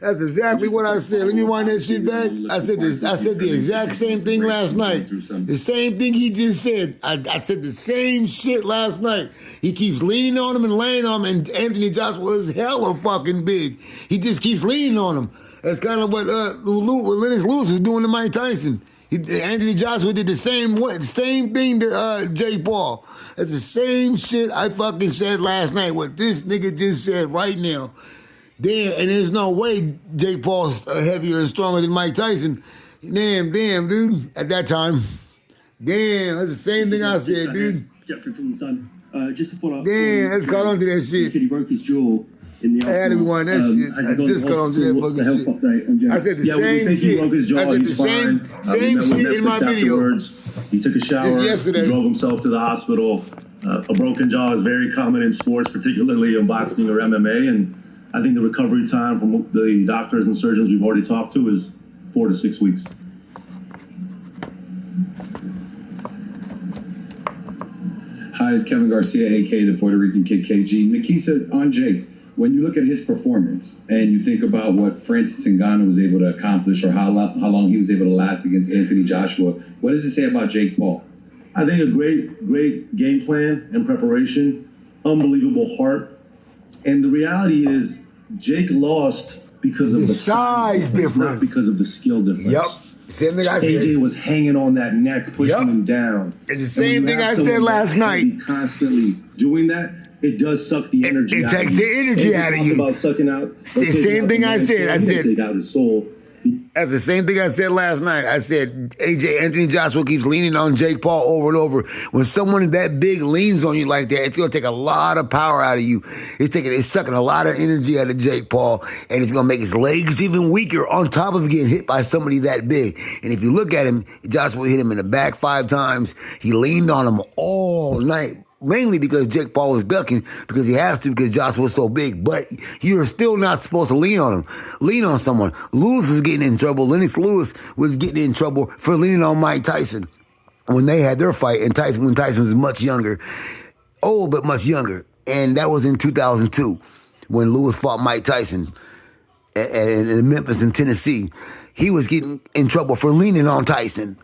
That's exactly what I said. Let me wind that shit back. I said this. I said the exact same thing last night. The same thing he just said. I said the same shit last night. He keeps leaning on him and laying on him, and Anthony Joshua is hella fucking big. He just keeps leaning on him. That's kind of what Lennox Lewis was doing to Mike Tyson. Anthony Joshua did the same thing to Jake Paul. That's the same shit I fucking said last night. What this nigga just said right now. Damn, and there's no way Jake Paul's heavier and stronger than Mike Tyson. Damn, dude. At that time, damn, that's the same thing I said, dude. Jeffrey from the Sun. Just to follow up. Damn, let's caught on to that He shit. said he broke his jaw in the I had to rewind that shit. I just got on to that What's the fucking health shit. update on Jeff? I said the Yeah, we same think he shit. broke his jaw. I said the He's fine. same shit in my video. Afterwards. He took a shower. Just yesterday. He drove himself to the hospital. A broken jaw is very common in sports, particularly in boxing or MMA, and I think the recovery time from the doctors and surgeons we've already talked to is 4 to 6 weeks. Hi, it's Kevin Garcia, aka the Puerto Rican Kid KG. Nikisa, on Jake, when you look at his performance and you think about what Francis Ngannou was able to accomplish or how long he was able to last against Anthony Joshua, what does it say about Jake Paul? I think a great game plan and preparation, unbelievable heart. And the reality is, Jake lost because of the size difference, not because of the skill difference. Yep. Same thing I said. AJ was hanging on that neck, pushing him down. It's the same thing I said last night. Constantly doing that, it does suck the energy out of you. It takes the energy out of you. About sucking out. The same thing I said. I said, take out his soul. That's the same thing I said last night. I said Anthony Joshua keeps leaning on Jake Paul over and over. When someone that big leans on you like that, it's gonna take a lot of power out of you. It's sucking a lot of energy out of Jake Paul, and it's gonna make his legs even weaker on top of getting hit by somebody that big. And if you look at him, Joshua hit him in the back 5 times. He leaned on him all night. Mainly because Jake Paul was ducking, because he has to, because Joshua was so big. But you're still not supposed to lean on him. Lean on someone. Lewis was getting in trouble. Lennox Lewis was getting in trouble for leaning on Mike Tyson when they had their fight, and when Tyson was much younger. Old, but much younger. And that was in 2002 when Lewis fought Mike Tyson in Memphis and Tennessee. He was getting in trouble for leaning on Tyson.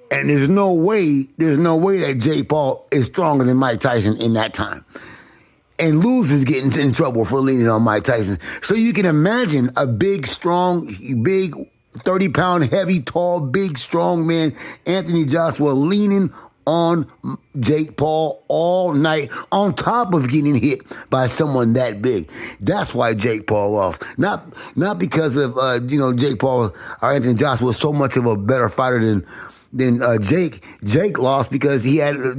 And there's no way that Jake Paul is stronger than Mike Tyson in that time. And Lewis is getting in trouble for leaning on Mike Tyson. So you can imagine a big, strong, big, 30-pound, heavy, tall, big, strong man, Anthony Joshua, leaning on Jake Paul all night, on top of getting hit by someone that big. That's why Jake Paul lost. Not because of Jake Paul or Anthony Joshua was so much of a better fighter than Jake. Jake lost because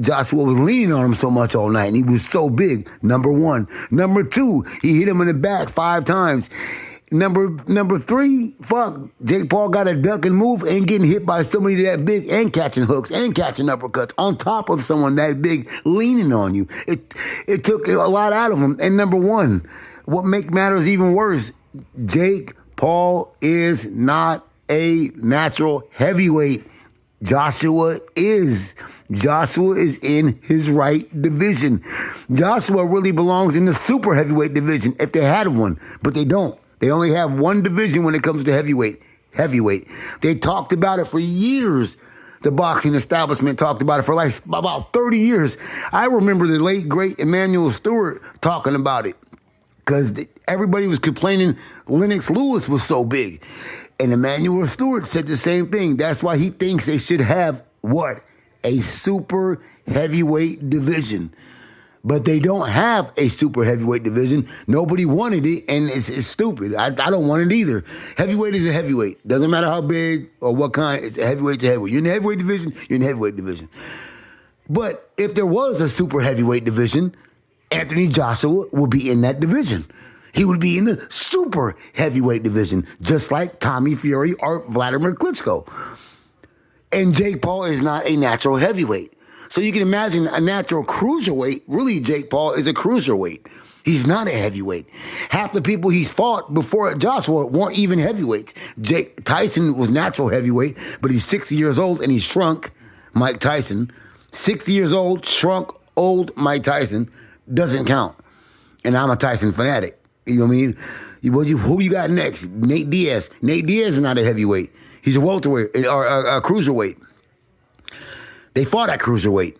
Joshua was leaning on him so much all night, and he was so big, number one. Number two, he hit him in the back 5 times. Number 3, Jake Paul got a duck and move and getting hit by somebody that big and catching hooks and catching uppercuts on top of someone that big leaning on you. It took a lot out of him. And number 1, what make matters even worse, Jake Paul is not a natural heavyweight. Joshua is in his right division. Joshua really belongs in the super heavyweight division if they had one, but they don't. They only have one division when it comes to heavyweight. They talked about it for years. The boxing establishment talked about it for like about 30 years. I remember the late, great Emmanuel Stewart talking about it because everybody was complaining Lennox Lewis was so big. And Emmanuel Stewart said the same thing. That's why he thinks they should have what? A super heavyweight division. But they don't have a super heavyweight division. Nobody wanted it, and it's stupid. I don't want it either. Heavyweight is a heavyweight. Doesn't matter how big or what kind. It's a heavyweight to heavyweight. You're in the heavyweight division, you're in the heavyweight division. But if there was a super heavyweight division, Anthony Joshua would be in that division. He would be in the super heavyweight division, just like Tommy Fury or Vladimir Klitschko. And Jake Paul is not a natural heavyweight. So you can imagine a natural cruiserweight. Really, Jake Paul is a cruiserweight. He's not a heavyweight. Half the people he's fought before Joshua weren't even heavyweights. Tyson was natural heavyweight, but he's 60 years old and he's shrunk. Mike Tyson, 60 years old, shrunk, old Mike Tyson, doesn't count. And I'm a Tyson fanatic. You know what I mean? Who you got next? Nate Diaz. Nate Diaz is not a heavyweight. He's a welterweight or a cruiserweight. They fought at cruiserweight.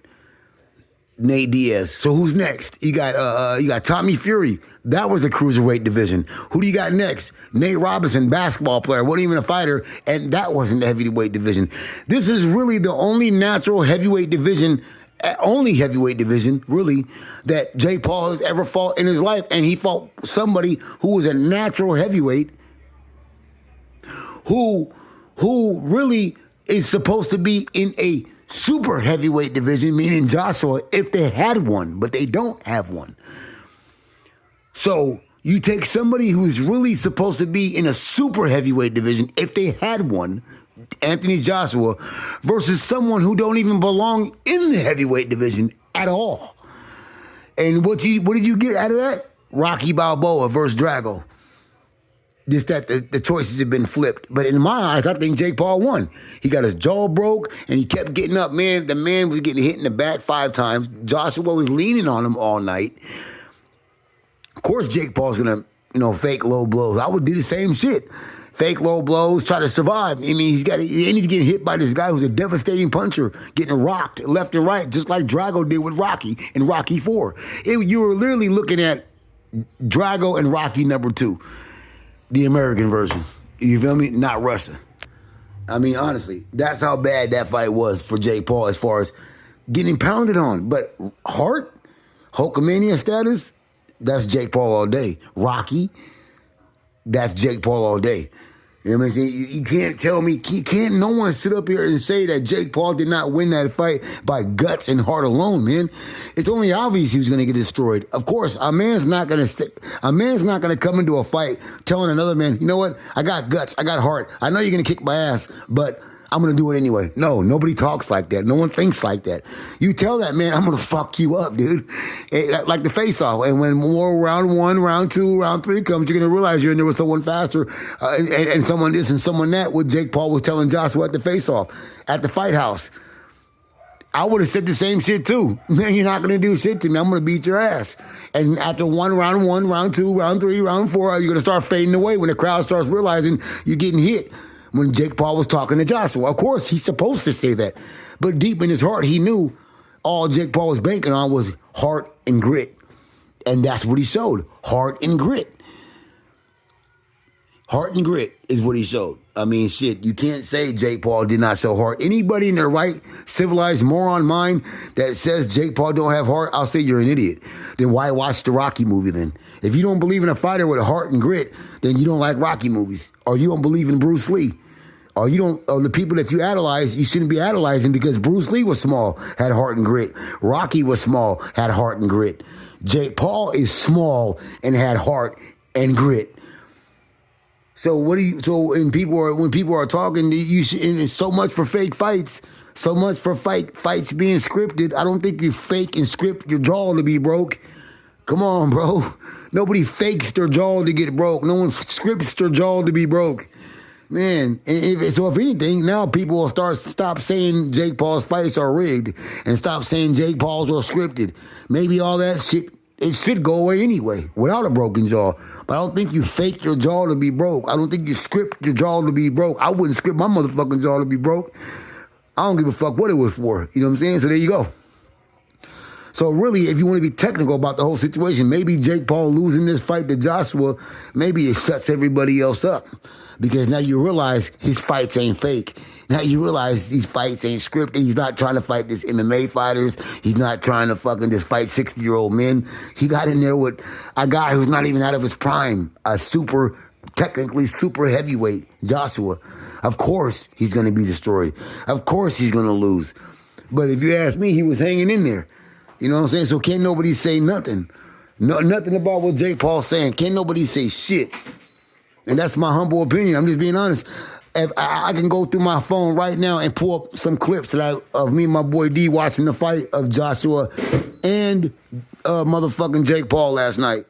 Nate Diaz. So who's next? You got Tommy Fury. That was a cruiserweight division. Who do you got next? Nate Robinson, basketball player, wasn't even a fighter, and that wasn't the heavyweight division. This is really the only natural heavyweight division, really, that Jake Paul has ever fought in his life, and he fought somebody who was a natural heavyweight, who really is supposed to be in a super heavyweight division, meaning Joshua, if they had one, but they don't have one. So you take somebody who's really supposed to be in a super heavyweight division, if they had one, Anthony Joshua, versus someone who don't even belong in the heavyweight division at all. And what did you get out of that? Rocky Balboa versus Drago. Just that the choices have been flipped. But in my eyes, I think Jake Paul won. He got his jaw broke, and he kept getting up. Man, the man was getting hit in the back 5 times. Joshua was leaning on him all night. Of course, Jake Paul's going to, fake low blows. I would do the same shit. Fake low blows, try to survive. I mean, he's getting hit by this guy who's a devastating puncher, getting rocked left and right, just like Drago did with Rocky in Rocky IV. You were literally looking at Drago and Rocky #2. The American version. You feel me? Not Russia. I mean, honestly, that's how bad that fight was for Jake Paul as far as getting pounded on. But Hulkamania status, that's Jake Paul all day. Rocky, that's Jake Paul all day. You know what I'm saying? You can't tell me, no one sit up here and say that Jake Paul did not win that fight by guts and heart alone, man. It's only obvious he was going to get destroyed. Of course, a man's not going to come into a fight telling another man, you know what? I got guts, I got heart. I know you're going to kick my ass, but I'm going to do it anyway. No, nobody talks like that. No one thinks like that. You tell that man, I'm going to fuck you up, dude. Like the face-off. And when more round 1, round 2, round 3 comes, you're going to realize you're in there with someone faster and someone this and someone that, what Jake Paul was telling Joshua at the face-off, at the fight house. I would have said the same shit too. Man, you're not going to do shit to me. I'm going to beat your ass. And after round 1, round 2, round 3, round 4, you're going to start fading away when the crowd starts realizing you're getting hit. When Jake Paul was talking to Joshua. Of course, he's supposed to say that. But deep in his heart, he knew all Jake Paul was banking on was heart and grit. And that's what he showed. Heart and grit. Heart and grit is what he showed. I mean, shit, you can't say Jake Paul did not show heart. Anybody in their right, civilized moron mind that says Jake Paul don't have heart, I'll say you're an idiot. Then why watch the Rocky movie then? If you don't believe in a fighter with a heart and grit, then you don't like Rocky movies. Or you don't believe in Bruce Lee. Or the people that you idolize, you shouldn't be idolizing because Bruce Lee was small, had heart and grit. Rocky was small, had heart and grit. Jake Paul is small and had heart and grit. So when people are talking, and so much for fake fights, so much for fights being scripted. I don't think you fake and script your jaw to be broke. Come on, bro. Nobody fakes their jaw to get broke. No one scripts their jaw to be broke. Man, so if anything, now people will stop saying Jake Paul's fights are rigged and stop saying Jake Paul's are scripted. Maybe all that shit, it should go away anyway without a broken jaw. But I don't think you fake your jaw to be broke. I don't think you script your jaw to be broke. I wouldn't script my motherfucking jaw to be broke. I don't give a fuck what it was for. You know what I'm saying? So there you go. So really, if you want to be technical about the whole situation, maybe Jake Paul losing this fight to Joshua, maybe it shuts everybody else up. Because now you realize his fights ain't fake. Now you realize these fights ain't scripted. He's not trying to fight this MMA fighters. He's not trying to fucking just fight 60-year-old men. He got in there with a guy who's not even out of his prime, technically super heavyweight, Joshua. Of course he's going to be destroyed. Of course he's going to lose. But if you ask me, he was hanging in there. You know what I'm saying? So can't nobody say nothing. Nothing about what Jake Paul's saying. Can't nobody say shit. And that's my humble opinion. I'm just being honest. If I can go through my phone right now and pull up some clips of me and my boy D watching the fight of Joshua and motherfucking Jake Paul last night.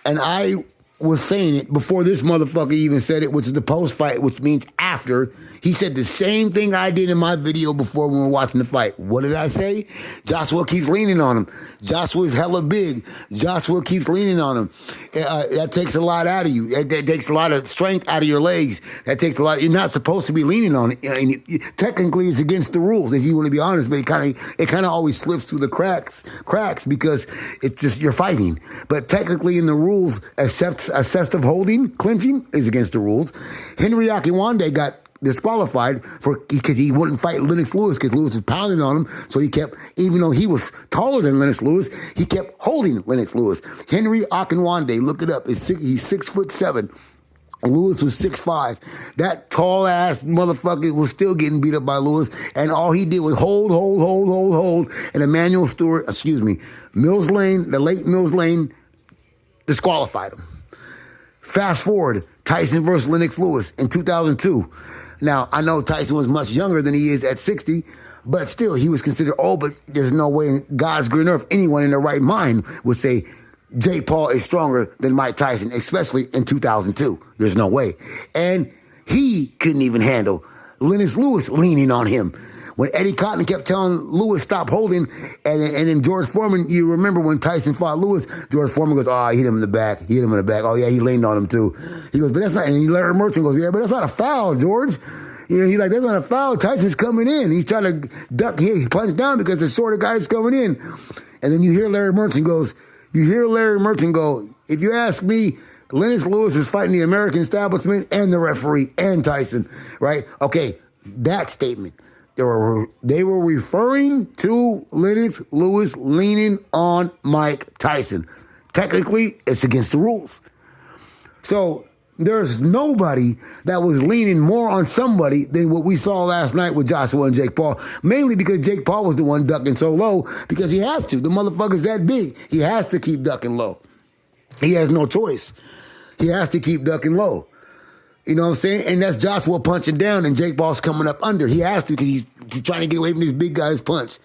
And I was saying it before this motherfucker even said it, which is the post-fight, which means after. after, he said the same thing I did in my video before when we were watching the fight. What did I say? Joshua keeps leaning on him. Joshua's hella big. Joshua keeps leaning on him. That takes a lot out of you. That takes a lot of strength out of your legs. That takes a lot. You're not supposed to be leaning on it. Technically, it's against the rules, if you want to be honest, but it kind of always slips through the cracks because it's just you're fighting. But technically, in the rules, excessive holding, clinching is against the rules. Henry Akinwande got disqualified because he wouldn't fight Lennox Lewis because Lewis was pounding on him. So he kept, even though he was taller than Lennox Lewis, he kept holding Lennox Lewis. Henry Akinwande, look it up. He's 6'7". Lewis was 6'5". That tall ass motherfucker was still getting beat up by Lewis, and all he did was hold. And Mills Lane, the late Mills Lane, disqualified him. Fast forward, Tyson versus Lennox Lewis in 2002. Now, I know Tyson was much younger than he is at 60, but still, he was considered old, but there's no way in God's green earth anyone in their right mind would say Jake Paul is stronger than Mike Tyson, especially in 2002. There's no way. And he couldn't even handle Lennox Lewis leaning on him. When Eddie Cotton kept telling Lewis stop holding, and then George Foreman, you remember when Tyson fought Lewis, George Foreman goes, oh, he hit him in the back. Oh, yeah, he leaned on him too. He goes, but that's not, and Larry Merchant goes, yeah, but that's not a foul, George. You know, he's like, that's not a foul. Tyson's coming in. He's trying to duck, he punched down because the shorter guy's coming in. And then you hear Larry Merchant go, if you ask me, Lennox Lewis is fighting the American establishment and the referee and Tyson, right? Okay, that statement. They were referring to Lennox Lewis leaning on Mike Tyson. Technically, it's against the rules. So there's nobody that was leaning more on somebody than what we saw last night with Joshua and Jake Paul, mainly because Jake Paul was the one ducking so low because he has to. The motherfucker's that big. He has to keep ducking low. He has no choice. He has to keep ducking low. You know what I'm saying? And that's Joshua punching down and Jake Paul's coming up under. He has to because he's trying to get away from this big guy's punch.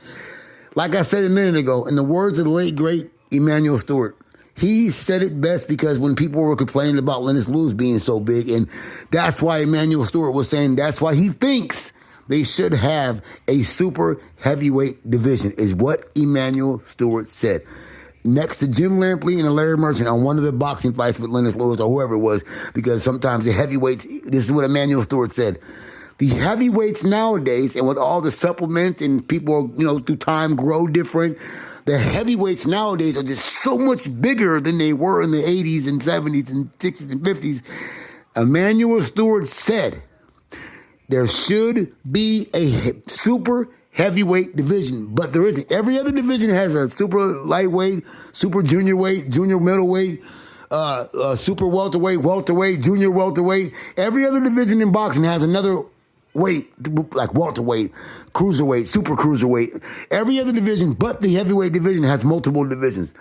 Like I said a minute ago, in the words of the late, great Emanuel Stewart, he said it best because when people were complaining about Lennox Lewis being so big, and that's why Emanuel Stewart was saying that's why he thinks they should have a super heavyweight division, is what Emanuel Stewart said. Next to Jim Lampley and Larry Merchant on one of the boxing fights with Lennox Lewis or whoever it was, because sometimes the heavyweights, this is what Emanuel Stewart said, the heavyweights nowadays, and with all the supplements and people, through time grow different, the heavyweights nowadays are just so much bigger than they were in the 80s and 70s and 60s and 50s. Emanuel Stewart said there should be a super heavyweight division, but there isn't. Every other division has a super lightweight, super junior weight, junior middleweight, super welterweight, junior welterweight. Every other division in boxing has another weight, like welterweight, cruiserweight, super cruiserweight. Every other division but the heavyweight division has multiple divisions.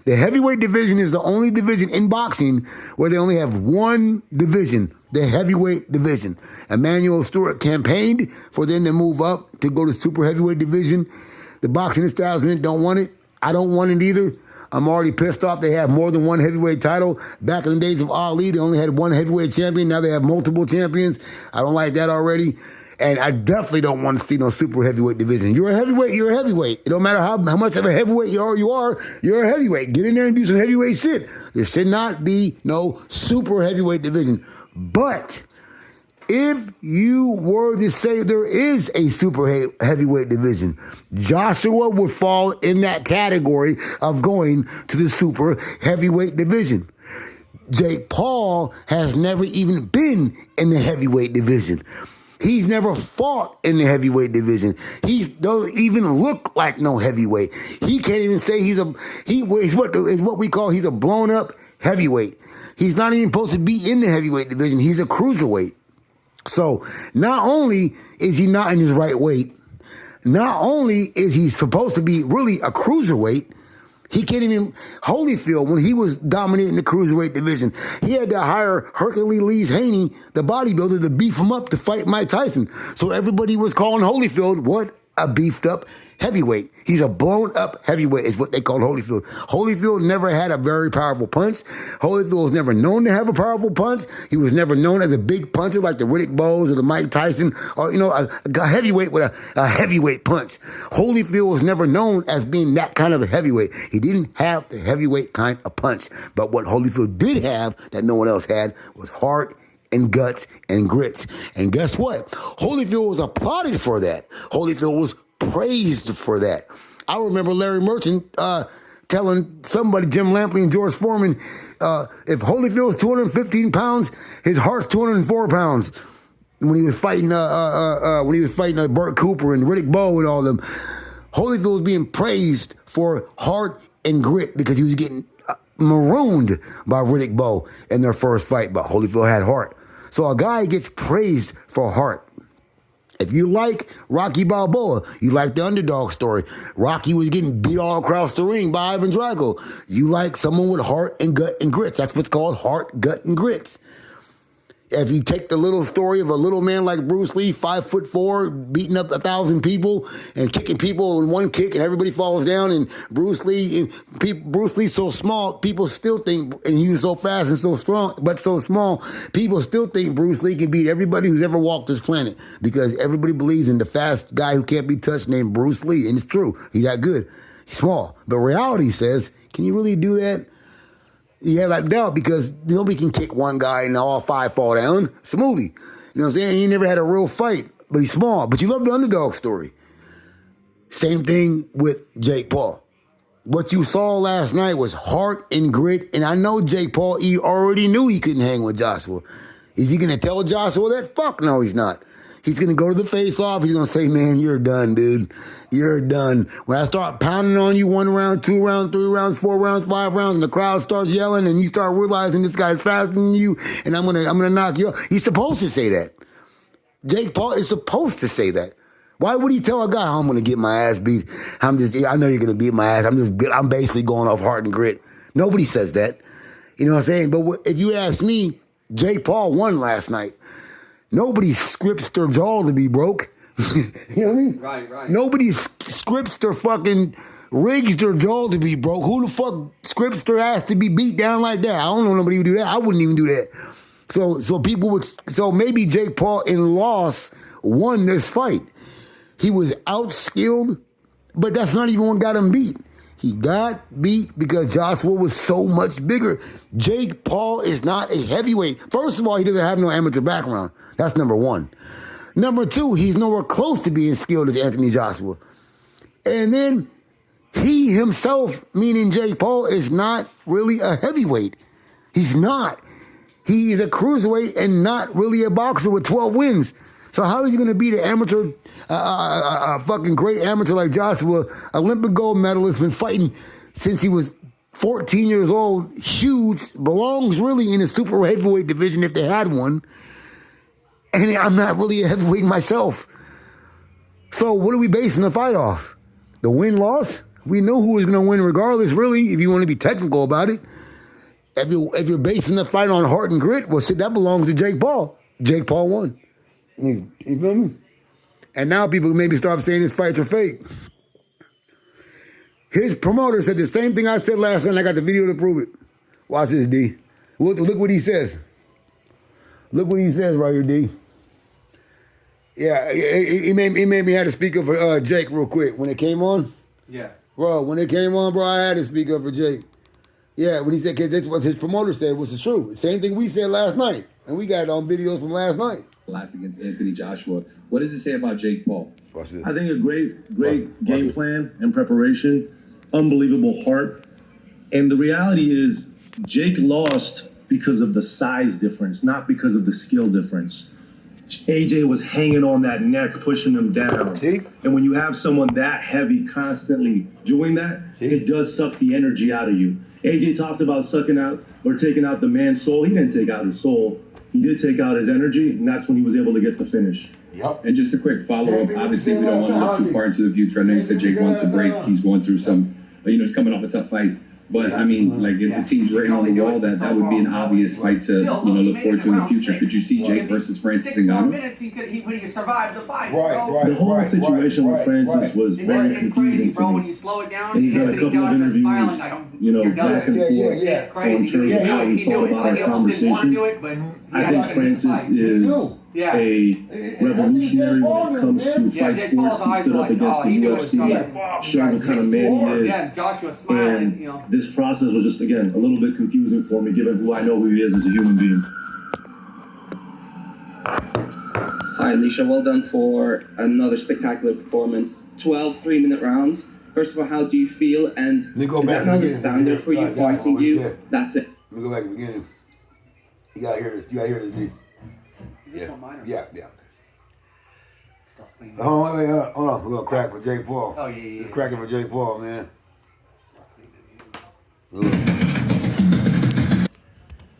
The heavyweight division is the only division in boxing where they only have one division, the heavyweight division. Emanuel Stewart campaigned for them to move up to go to super heavyweight division. The boxing establishment don't want it. I don't want it either. I'm already pissed off they have more than one heavyweight title. Back in the days of Ali, they only had one heavyweight champion. Now they have multiple champions. I don't like that already. And I definitely don't want to see no super heavyweight division. You're a heavyweight, you're a heavyweight. It don't matter how much of a heavyweight you are, you're a heavyweight. Get in there and do some heavyweight shit. There should not be no super heavyweight division. But if you were to say there is a super heavyweight division, Joshua would fall in that category of going to the super heavyweight division. Jake Paul has never even been in the heavyweight division. He's never fought in the heavyweight division. He doesn't even look like no heavyweight. He can't even say he's what we call he's a blown up heavyweight. He's not even supposed to be in the heavyweight division. He's a cruiserweight. So not only is he not in his right weight, not only is he supposed to be really a cruiserweight, he can't even, Holyfield, when he was dominating the cruiserweight division, he had to hire Hercules Haney, the bodybuilder, to beef him up to fight Mike Tyson. So everybody was calling Holyfield, what? a beefed up heavyweight. He's a blown up heavyweight is what they call Holyfield. Holyfield never had a very powerful punch. Holyfield was never known to have a powerful punch. He was never known as a big puncher like the Riddick Bowe or the Mike Tyson or, a heavyweight with a heavyweight punch. Holyfield was never known as being that kind of a heavyweight. He didn't have the heavyweight kind of punch. But what Holyfield did have that no one else had was heart and guts and grits. And guess what? Holyfield was applauded for that. Holyfield was praised for that. I remember Larry Merchant telling somebody, Jim Lampley and George Foreman, if Holyfield was 215 pounds, his heart's 204 pounds. When he was fighting, Burt Cooper and Riddick Bowe and all them, Holyfield was being praised for heart and grit because he was getting marooned by Riddick Bowe in their first fight. But Holyfield had heart, so a guy gets praised for heart. If you like Rocky Balboa, you like the underdog story. Rocky was getting beat all across the ring by Ivan Drago. You like someone with heart and gut and grits. That's what's called heart, gut, and grits. If you take the little story of a little man like Bruce Lee, 5'4", beating up 1,000 people and kicking people in one kick and everybody falls down, and Bruce Lee's so small, people still think, and he was so fast and so strong, but so small, people still think Bruce Lee can beat everybody who's ever walked this planet because everybody believes in the fast guy who can't be touched named Bruce Lee, and it's true. He's that good. He's small. But reality says, can you really do that? You have that doubt because nobody can kick one guy and all five fall down. It's a movie. You know what I'm saying? He never had a real fight, but he's small. But you love the underdog story. Same thing with Jake Paul. What you saw last night was heart and grit. And I know Jake Paul, he already knew he couldn't hang with Joshua. Is he going to tell Joshua that? Fuck no, he's not. He's going to go to the face-off. He's going to say, man, you're done, dude. You're done. When I start pounding on you 1 round, 2 rounds, 3 rounds, 4 rounds, 5 rounds, and the crowd starts yelling, and you start realizing this guy's faster than you, and I'm gonna knock you out. He's supposed to say that. Jake Paul is supposed to say that. Why would he tell a guy, I'm going to get my ass beat? I know you're going to beat my ass. I'm basically going off heart and grit. Nobody says that. You know what I'm saying? But if you ask me, Jake Paul won last night. Nobody scripts their jaw to be broke. You know what I mean? Right. Nobody scripts their fucking rigs their jaw to be broke. Who the fuck scripts their ass to be beat down like that? I don't know nobody who do that. I wouldn't even do that. So maybe Jake Paul in loss won this fight. He was outskilled, but that's not even what got him beat. He got beat because Joshua was so much bigger. Jake Paul is not a heavyweight. First of all, he doesn't have no amateur background. That's number one. Number two, he's nowhere close to being skilled as Anthony Joshua. And then he himself, meaning Jake Paul, is not really a heavyweight. He's not. He is a cruiserweight and not really a boxer with 12 wins. So how is he going to beat an amateur, a fucking great amateur like Joshua, Olympic gold medalist, been fighting since he was 14 years old, huge, belongs really in the super heavyweight division if they had one. And I'm not really a heavyweight myself. So what are we basing the fight off? The win-loss? We know who was going to win regardless, really, if you want to be technical about it. If you're basing the fight on heart and grit, well, shit, that belongs to Jake Paul. Jake Paul won. You feel me? And now people maybe start saying his fights are fake. His promoter said the same thing I said last night. I got the video to prove it. Watch this, D. Look what he says. Look what he says right here, D. Yeah, he made me have to speak up for Jake real quick. When it came on? Yeah. Bro, when it came on, bro, I had to speak up for Jake. Yeah, when he said, because that's what his promoter said was the truth. Same thing we said last night. And we got it on videos from last night. Last against Anthony Joshua. What does it say about Jake Paul? Watch this. I think a great game plan and preparation, unbelievable heart. And the reality is Jake lost because of the size difference, not because of the skill difference. AJ was hanging on that neck, pushing him down. See? And when you have someone that heavy constantly doing that, it does suck the energy out of you. AJ talked about sucking out or taking out the man's soul. He didn't take out his soul. He did take out his energy, and that's when he was able to get the finish. Yep. And just a quick follow-up. Obviously, we don't want to look too far into the future. I know you said Jake wants a break. He's going through some, he's coming off a tough fight. But I mean, like it seems written on the wall that would be an obvious fight to look forward to in the future. Could you see Jake versus Francis 6 more Ngannou? minutes, he could survive the fight. Right, bro. right. The whole situation with Francis was It's very crazy, confusing bro. to When me. you slow it down, And he's had a Anthony couple of Joshua smiling interviews, like, you know, you're done. back and Yeah, yeah, forth yeah. It's crazy. in terms He of knew how it. he He thought knew it. about Like, he our almost didn't want to conversation. do it, but I think Francis is Yeah. a revolutionary when it comes to Yeah, fight Jake sports. Paul's He eyes stood were up like, against oh, the he knew it was coming. UFC, showing what kind of man he is. Yeah, Joshua smiling, And you know. this process was just, again, a little bit confusing for me, given who I know who he is as a human being. Hi, Alicia. Well done for another spectacular performance. 12 3-minute rounds. First of all, how do you feel? And Let me go is back that to the now the beginning. standard for you Yeah, fighting yeah, you? yeah. That's it. Let me go back to the beginning. You gotta hear this. You gotta hear this, dude. Yeah. Yeah, yeah. Stop cleaning. Hold on, wait, hold on. We're gonna crack for Jake Paul. Oh, yeah, yeah, It's yeah. cracking for Jake Paul, man.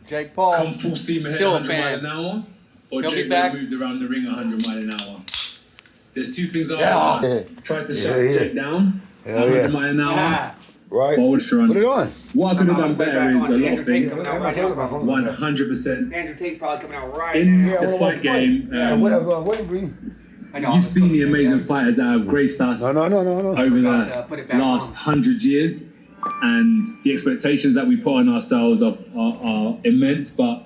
Jake Paul. Come full steam ahead, Still a 100 fan. miles an hour, or He'll be Jake back. moved around the ring 100 miles an hour. There's two things I Yeah. want. Tried to shut yeah. Jake down, Hell 100 yeah. miles an hour, Yeah. Right? forward front. Put it on. What I could have done Put it better back is on. a lot Andrew of Tate things. coming out right now. 100%. Andrew Tate probably coming out right In now. the fight game, Wait, Bree. I know, you've seen the amazing fighters that have graced us No. over Forgot to the put it back last on. 100 years, and the expectations that we put on ourselves are immense. But